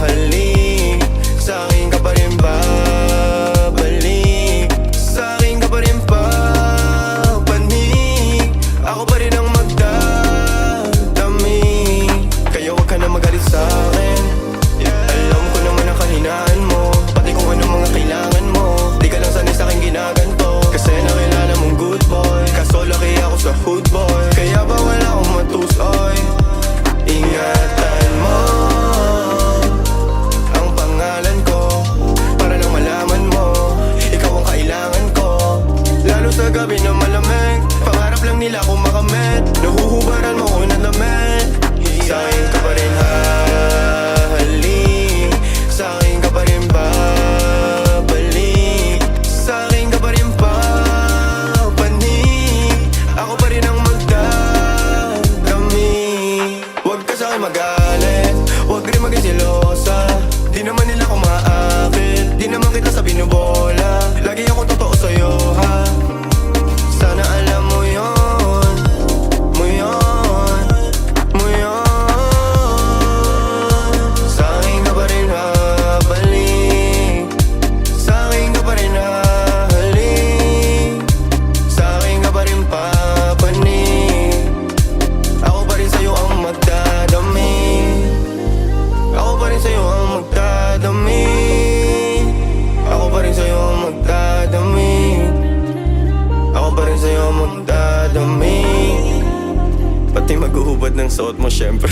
hahalik, sa'kin ka pa rin babalik, sa'kin ka pa rin papanik, ako pa rin ang magdadami. Kaya huwag ka na magalit sa'kin, alam ko naman ang kahinaan mo, pati kung anong mga kailangan mo. Di ka lang sanay sa'kin ginaganto, kasi nakilala mong good boy, kaso laki ako sa hood boy. Kaya bawal akong matusoy, ingatan mo ang pangalan ko, para lang malaman mo, ikaw ang kailangan ko. Lalo sa gabi na malamig, pangarap lang nila kung makamit, nahuhubaran mo ko ng damit. Sa'kin ka pa rin hahalik, sa'kin ka pa rin babalik, sa'kin ka pa rin papanik, ako pa rin ang magdadami. Huwag ka sa'kin magalit, huwag rin maging selosa, di naman nila ako maakit, di naman kita sa binubola, lagi ako totoo sa'yo ha. Sana alam mo yun, mo yun, mo yun. Sa'kin ka pa rin habalik, sa'kin ka pa rin hahalik, sa'kin ka pa rin papanik, ako pa rin sa'yo ang magdadami, ako pa rin sa'yo ang magdadami, ako pa rin sa'yo ang magdadami, ako pa rin sa'yo ang magdadami. Pati maghuhubad ng suot mo syempre.